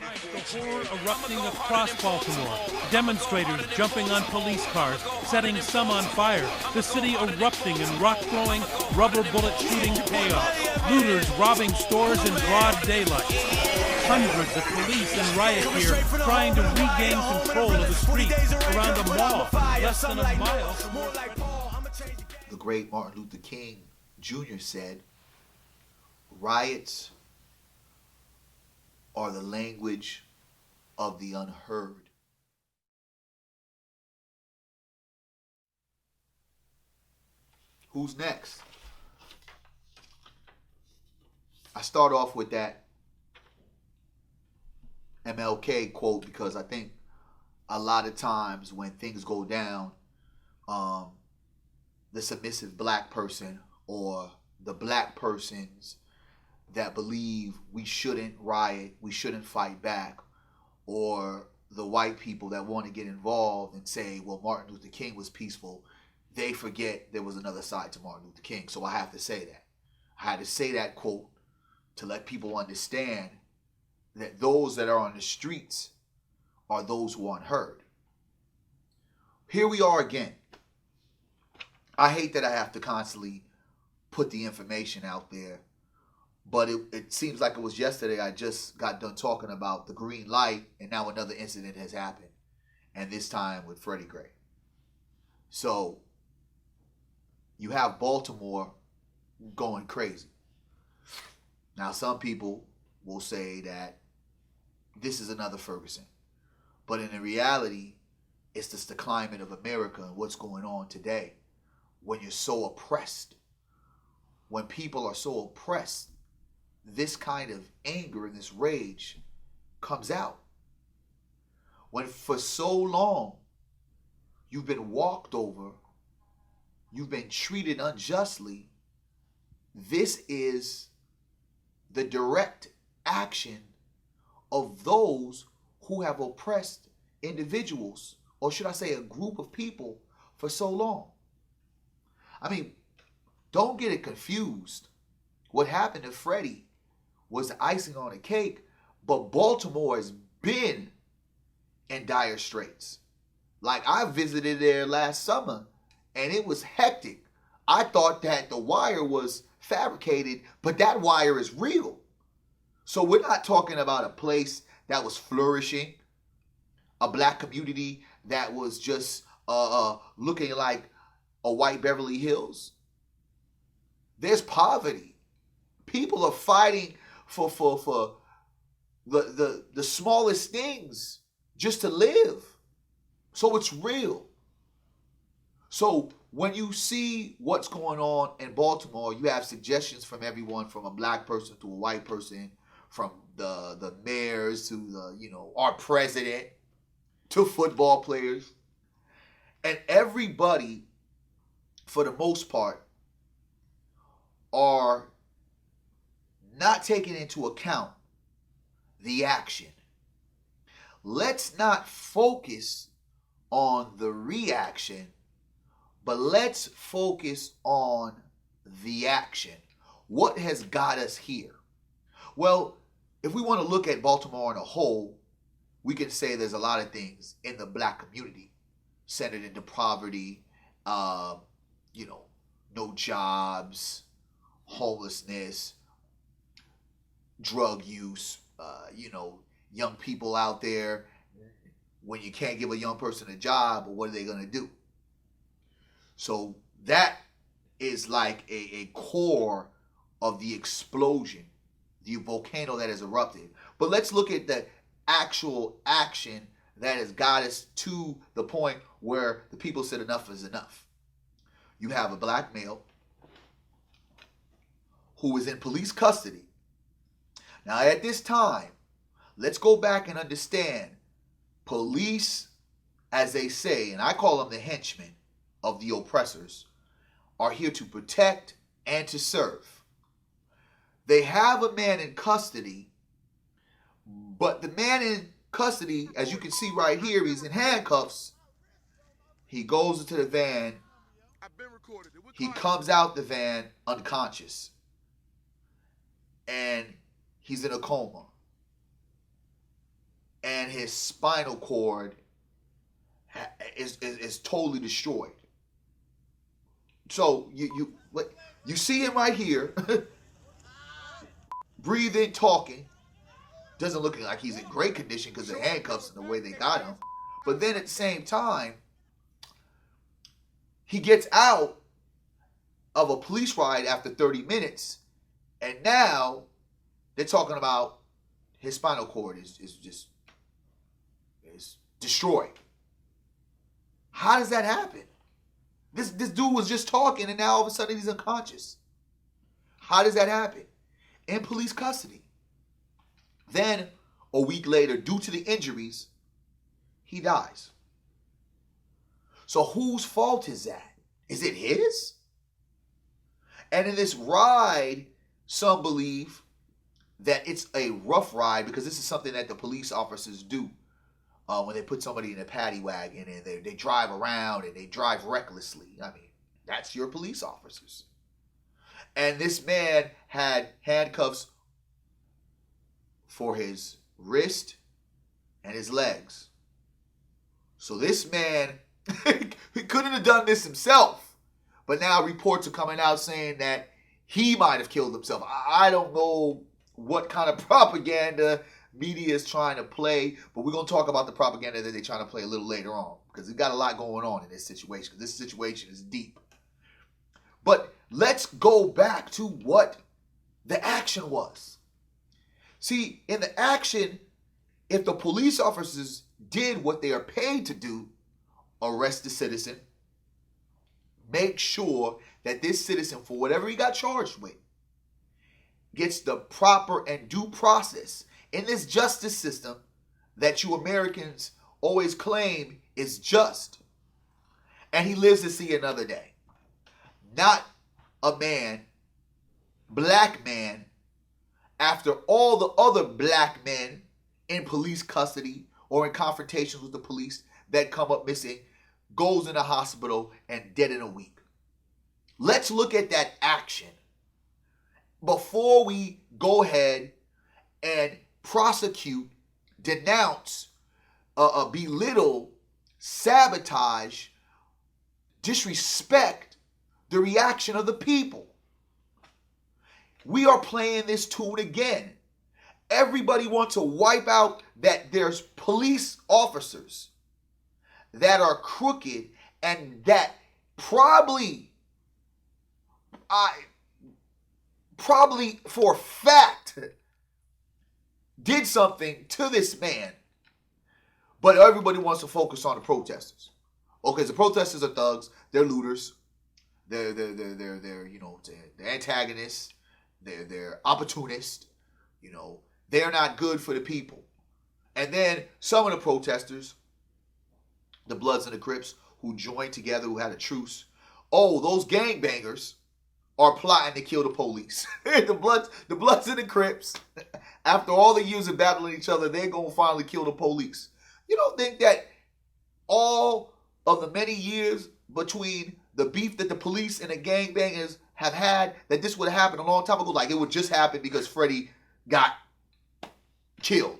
The horror erupting across Baltimore. Demonstrators jumping on police cars, setting some on fire. The city erupting in rock-throwing, rubber bullet shooting chaos. Looters robbing stores in broad daylight. Hundreds of police in riot gear trying to regain control of the streets around a mall less than a mile from the great Martin Luther King Jr. said, "Riots are the language of the unheard." Who's next? I start off with that MLK quote because I think a lot of times when things go down, the submissive black person or the black persons that believe we shouldn't riot, we shouldn't fight back, or the white people that want to get involved and say, well, Martin Luther King was peaceful, they forget there was another side to Martin Luther King. So I have to say that. I had to say that quote to let people understand that those that are on the streets are those who aren't heard. Here we are again. I hate that I have to constantly put the information out there, but it seems like it was yesterday I just got done talking about the green light, and now another incident has happened, and this time with Freddie Gray. So you have Baltimore going crazy. Now some people will say that this is another Ferguson, but in reality, it's just the climate of America and what's going on today. When you're so oppressed, when people are so oppressed, this kind of anger and this rage comes out. When for so long you've been walked over, you've been treated unjustly, this is the direct action of those who have oppressed individuals, or should I say a group of people, for so long. I mean, don't get it confused. What happened to Freddie was the icing on the cake, but Baltimore has been in dire straits. Like, I visited there last summer, and it was hectic. I thought that the wire was fabricated, but that wire is real. So we're not talking about a place that was flourishing, a black community that was just looking like a white Beverly Hills. There's poverty. People are fighting for the smallest things just to live. So it's real. So when you see what's going on in Baltimore, you have suggestions from everyone, from a black person to a white person, from the mayors to our president to football players. And everybody, for the most part, are not taking into account the action. Let's not focus on the reaction, but let's focus on the action. What has got us here? Well, if we want to look at Baltimore in a whole, we can say there's a lot of things in the black community centered into poverty, no jobs, homelessness, drug use, young people out there. When you can't give a young person a job, what are they going to do? So that is like a core of the explosion, the volcano that has erupted. But let's look at the actual action that has got us to the point where the people said enough is enough. You have a black male who is in police custody. Now at this time, let's go back and understand, police, as they say, and I call them the henchmen of the oppressors, are here to protect and to serve. They have a man in custody, but the man in custody, as you can see right here, he's in handcuffs. He goes into the van. He comes out the van unconscious. And he's in a coma. and his spinal cord is totally destroyed. So you see him right here, breathing, talking. Doesn't look like he's in great condition because of the handcuffs and the way they got him. But then at the same time, he gets out of a police ride after 30 minutes, and now they're talking about his spinal cord is destroyed. How does that happen? This dude was just talking, and now all of a sudden he's unconscious. How does that happen? In police custody. Then, a week later, due to the injuries, he dies. So whose fault is that? Is it his? And in this ride, some believe that it's a rough ride because this is something that the police officers do when they put somebody in a paddy wagon and they drive around and they drive recklessly. I mean, that's your police officers. And this man had handcuffs for his wrist and his legs. So this man, he couldn't have done this himself. But now reports are coming out saying that he might have killed himself. I don't know what kind of propaganda media is trying to play, but we're going to talk about the propaganda that they're trying to play a little later on, because we've got a lot going on in this situation, because this situation is deep. But let's go back to what the action was. See, in the action, if the police officers did what they are paid to do, arrest the citizen, make sure that this citizen, for whatever he got charged with, gets the proper and due process in this justice system that you Americans always claim is just. And he lives to see another day. Not a man, black man, after all the other black men in police custody or in confrontations with the police that come up missing, goes in a hospital and dead in a week. Let's look at that action before we go ahead and prosecute, denounce, belittle, sabotage, disrespect the reaction of the people. We are playing this tune again. Everybody wants to wipe out that there's police officers that are crooked and that probably for a fact did something to this man. But everybody wants to focus on the protesters. Okay, the protesters are thugs, they're looters, they're antagonists, they're opportunists, they're not good for the people. And then some of the protesters, the Bloods and the Crips, who joined together, who had a truce, those gangbangers are plotting to kill the police. the Bloods and the Crips, after all the years of battling each other, they're going to finally kill the police. You don't think that all of the many years between the beef that the police and the gangbangers have had, that this would have happened a long time ago? Like it would just happen because Freddie got killed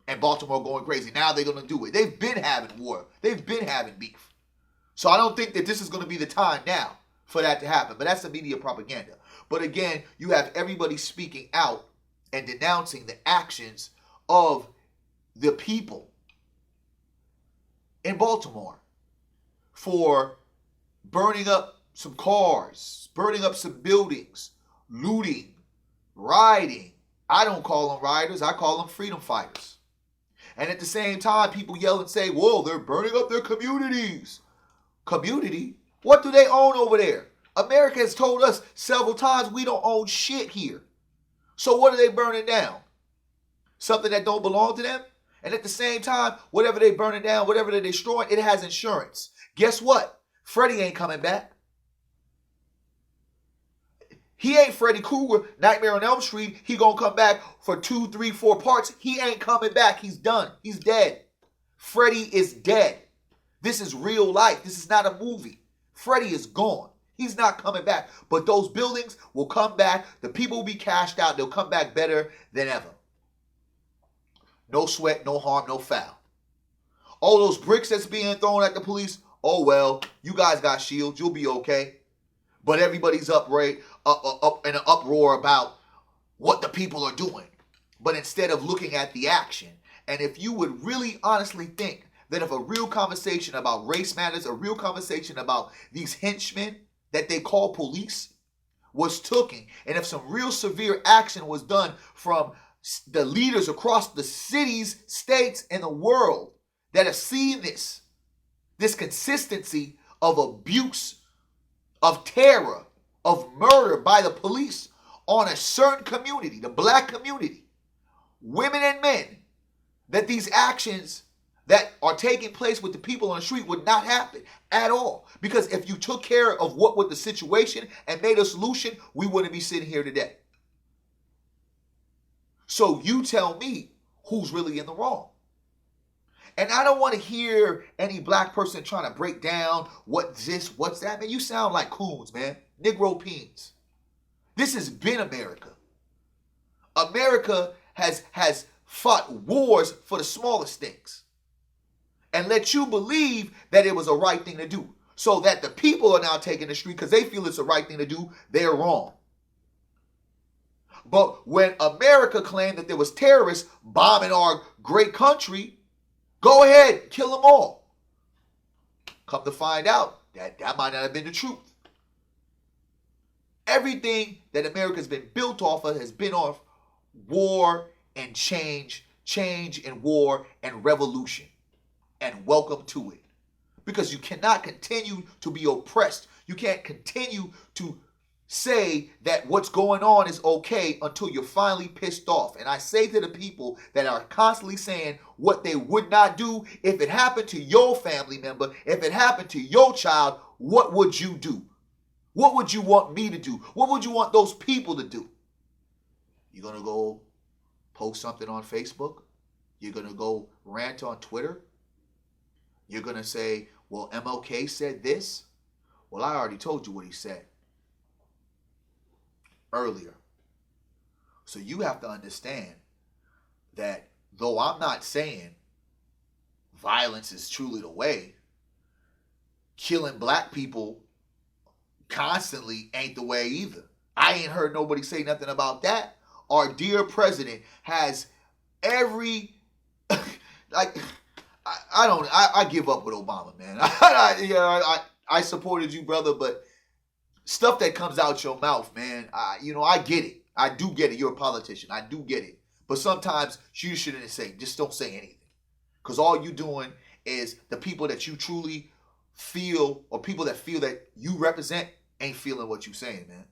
and Baltimore going crazy. Now they're going to do it. They've been having war. They've been having beef. So I don't think that this is going to be the time now for that to happen. But that's the media propaganda. But again, you have everybody speaking out and denouncing the actions of the people in Baltimore for burning up some cars, burning up some buildings, looting, rioting. I don't call them rioters. I call them freedom fighters. And at the same time, people yell and say, whoa, they're burning up their communities. Community? What do they own over there? America has told us several times we don't own shit here. So what are they burning down? Something that don't belong to them? And at the same time, whatever they burning down, whatever they're destroying, it has insurance. Guess what? Freddie ain't coming back. He ain't Freddy Krueger, Nightmare on Elm Street. He gonna come back for 2, 3, 4 parts. He ain't coming back. He's done. He's dead. Freddy is dead. This is real life. This is not a movie. Freddy is gone. He's not coming back. But those buildings will come back. The people will be cashed out. They'll come back better than ever. No sweat, no harm, no foul. All those bricks that's being thrown at the police, oh well, you guys got shields, you'll be okay. But everybody's up in an uproar about what the people are doing. But instead of looking at the action, and if you would really honestly think that if a real conversation about race matters, a real conversation about these henchmen that they call police was taken, and if some real severe action was done from the leaders across the cities, states, and the world that have seen this consistency of abuse, of terror, of murder by the police on a certain community, the black community, women and men, that these actions that are taking place with the people on the street would not happen at all. Because if you took care of what was the situation and made a solution, we wouldn't be sitting here today. So you tell me who's really in the wrong. And I don't want to hear any black person trying to break down what's this, what's that. Man, you sound like coons, man. Negro peens. This has been America. America has fought wars for the smallest things and let you believe that it was a right thing to do, so that the people are now taking the street because they feel it's the right thing to do. They're wrong. But when America claimed that there was terrorists bombing our great country, go ahead, kill them all. Come to find out that might not have been the truth. Everything that America has been built off of has been off war and change and war and revolution. And welcome to it. Because you cannot continue to be oppressed. You can't continue to say that what's going on is okay until you're finally pissed off. And I say to the people that are constantly saying what they would not do, if it happened to your family member, if it happened to your child, what would you do? What would you want me to do? What would you want those people to do? You're going to go post something on Facebook? You're going to go rant on Twitter? You're going to say, well, MLK said this? Well, I already told you what he said earlier. So you have to understand that though I'm not saying violence is truly the way, killing black people constantly ain't the way either. I ain't heard nobody say nothing about that. Our dear president has every I give up with Obama, man. I supported you, brother, but stuff that comes out your mouth, man, I get it. I do get it. You're a politician. I do get it. But sometimes you shouldn't say, just don't say anything. Because all you're doing is the people that you truly feel, or people that feel that you represent, ain't feeling what you're saying, man.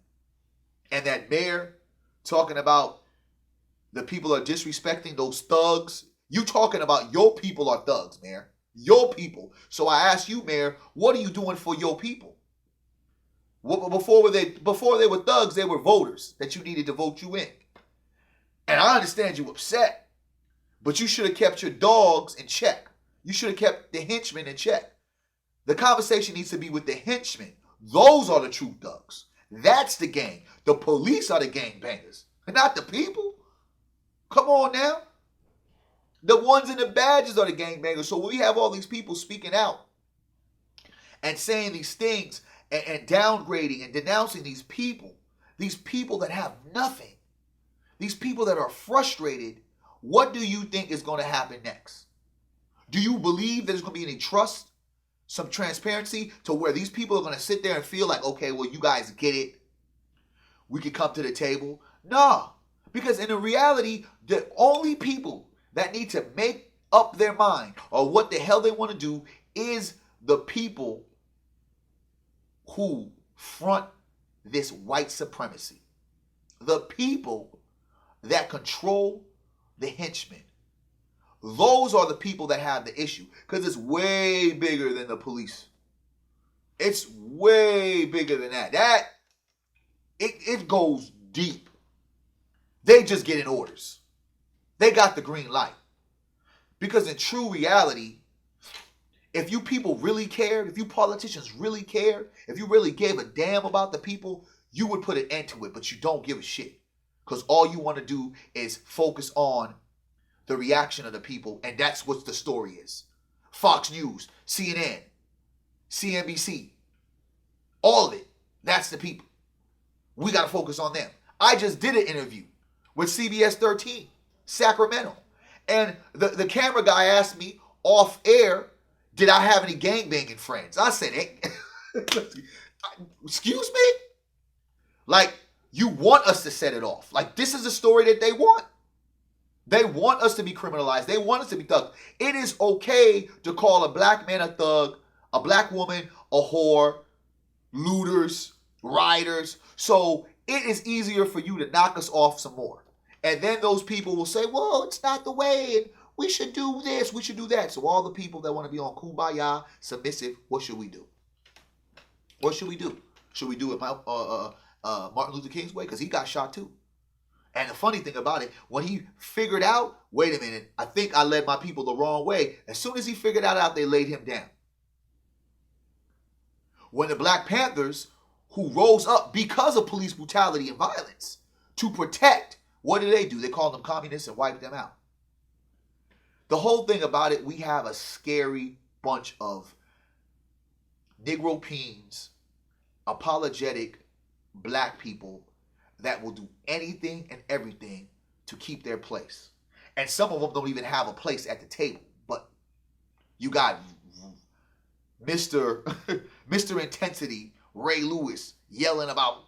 And that mayor talking about the people are disrespecting those thugs. You talking about your people are thugs, Mayor. Your people. So I ask you, Mayor, what are you doing for your people? Before they were thugs, they were voters that you needed to vote you in. And I understand you upset, but you should have kept your dogs in check. You should have kept the henchmen in check. The conversation needs to be with the henchmen. Those are the true thugs. That's the gang. The police are the gangbangers, not the people. Come on now. The ones in the badges are the gangbangers. So when we have all these people speaking out and saying these things and downgrading and denouncing these people that have nothing, these people that are frustrated, what do you think is going to happen next? Do you believe there's going to be any trust, some transparency to where these people are going to sit there and feel like, okay, well, you guys get it. We can come to the table. No, because in the reality, the only people that need to make up their mind or what the hell they want to do is the people who front this white supremacy. The people that control the henchmen. Those are the people that have the issue, because it's way bigger than the police. It's way bigger than that. It goes deep. They just getting orders. They got the green light. Because in true reality, if you people really cared, if you politicians really cared, if you really gave a damn about the people, you would put an end to it, but you don't give a shit. Because all you want to do is focus on the reaction of the people, and that's what the story is. Fox News, CNN, CNBC, all of it. That's the people. We got to focus on them. I just did an interview with CBS 13, Sacramento. And the camera guy asked me off air, did I have any gangbanging friends? I said, hey, excuse me? Like, you want us to set it off. Like, this is a story that they want. They want us to be criminalized. They want us to be thugs. It is okay to call a black man a thug, a black woman a whore, looters, rioters. So it is easier for you to knock us off some more. And then those people will say, well, it's not the way, and we should do this, we should do that. So all the people that want to be on kumbaya, submissive, what should we do? What should we do? Should we do it Martin Luther King's way? Because he got shot too. And the funny thing about it, when he figured out, wait a minute, I think I led my people the wrong way. As soon as he figured that out, they laid him down. When the Black Panthers, who rose up because of police brutality and violence to protect, what do? They called them communists and wiped them out. The whole thing about it, we have a scary bunch of Negro peens, apologetic black people that will do anything and everything to keep their place. And some of them don't even have a place at the table. But you got Mr. Intensity, Ray Lewis, yelling about,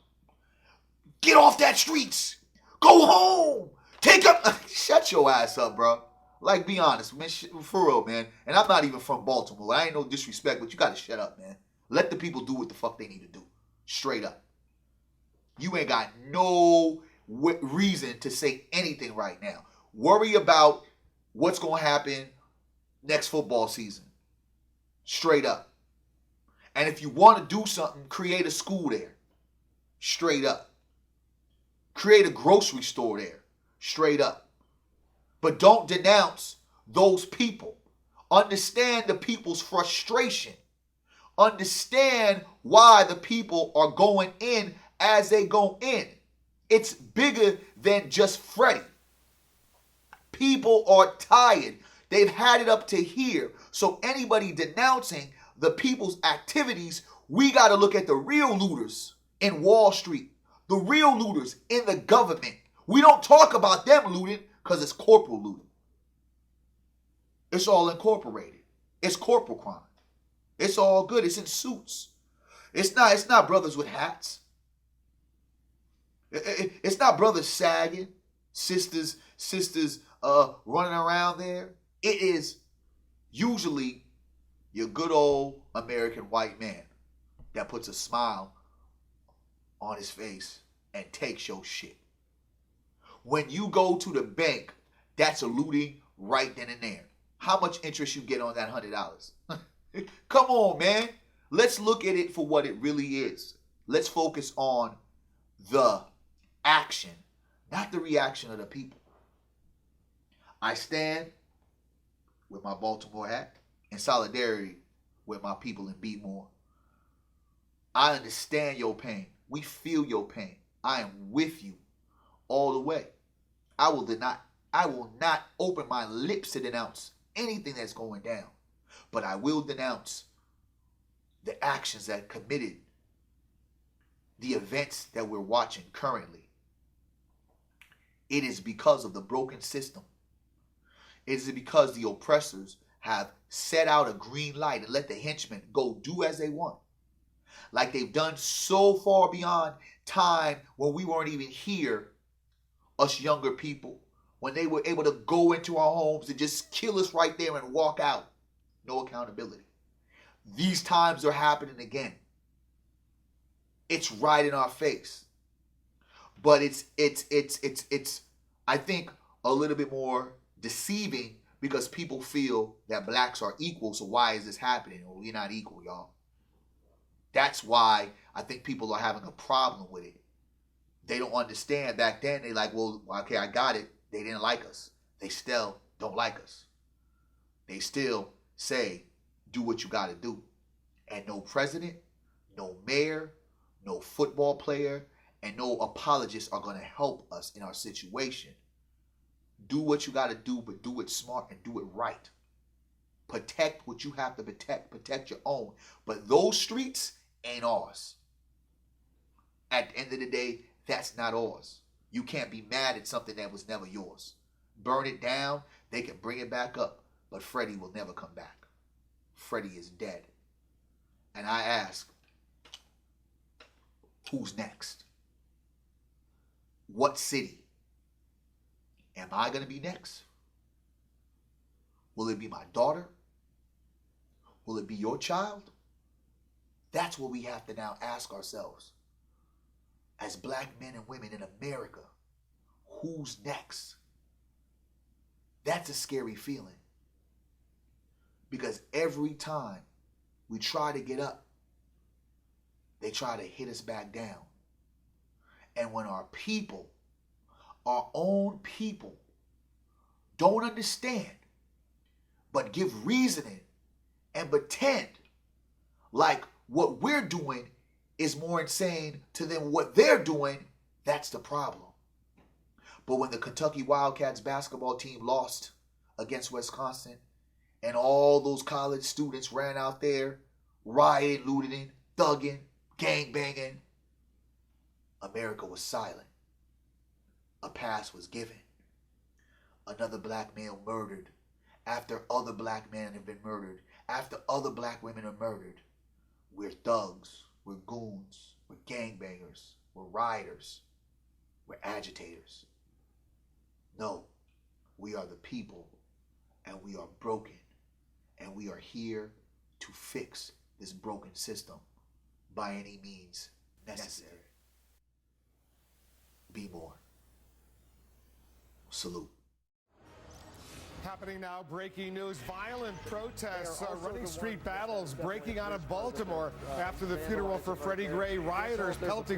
get off that streets, go home, take up, shut your ass up, bro. Like, be honest, man, for real, man. And I'm not even from Baltimore. I ain't no disrespect, but you got to shut up, man. Let the people do what the fuck they need to do. Straight up. You ain't got no reason to say anything right now. Worry about what's going to happen next football season. Straight up. And if you want to do something, create a school there. Straight up. Create a grocery store there. Straight up. But don't denounce those people. Understand the people's frustration. Understand why the people are going in as they go in. It's bigger than just Freddie. People are tired. They've had it up to here. So anybody denouncing the people's activities, we got to look at the real looters in Wall Street, the real looters in the government. We don't talk about them looting because it's corporal looting. It's all incorporated. It's corporal crime. It's all good. It's in suits. It's not brothers with hats. It's not brothers sagging, sisters running around there. It is usually your good old American white man that puts a smile on his face and takes your shit. When you go to the bank, that's a looting right then and there. How much interest you get on that $100? Come on, man. Let's look at it for what it really is. Let's focus on the action, not the reaction of the people. I stand with my Baltimore hat in solidarity with my people in Baltimore. I understand your pain. We feel your pain. I am with you all the way. I will not open my lips to denounce anything that's going down, but I will denounce the actions that committed the events that we're watching currently. It is because of the broken system. It is because the oppressors have set out a green light and let the henchmen go do as they want. Like they've done so far beyond time when we weren't even here, us younger people, when they were able to go into our homes and just kill us right there and walk out. No accountability. These times are happening again. It's right in our face. But it's I think a little bit more deceiving because people feel that blacks are equal, so why is this happening? Well, we're not equal, y'all. That's why I think people are having a problem with it. They don't understand. Back then, they like, well, okay, I got it. They didn't like us. They still don't like us. They still say, do what you got to do. And no president, no mayor, no football player, and no apologists are going to help us in our situation. Do what you got to do, but do it smart and do it right. Protect what you have to protect. Protect your own. But those streets ain't ours. At the end of the day, that's not ours. You can't be mad at something that was never yours. Burn it down, they can bring it back up, but Freddie will never come back. Freddie is dead. And I ask, who's next? What city? Am I going to be next? Will it be my daughter? Will it be your child? That's what we have to now ask ourselves. As black men and women in America, who's next? That's a scary feeling. Because every time we try to get up, they try to hit us back down. And when our people, our own people, don't understand, but give reasoning and pretend like what we're doing is more insane to them what they're doing, that's the problem. But when the Kentucky Wildcats basketball team lost against Wisconsin and all those college students ran out there rioting, looting, thugging, gangbanging, America was silent. A pass was given. Another black male murdered after other black men have been murdered, after other black women are murdered. We're thugs, we're goons, we're gangbangers, we're rioters, we're agitators. No, we are the people, and we are broken, and we are here to fix this broken system by any means necessary. Be more. Salute. Happening now, breaking news. Violent protests, running street battles breaking out of Baltimore after the funeral for Freddie Gray. Rioters pelting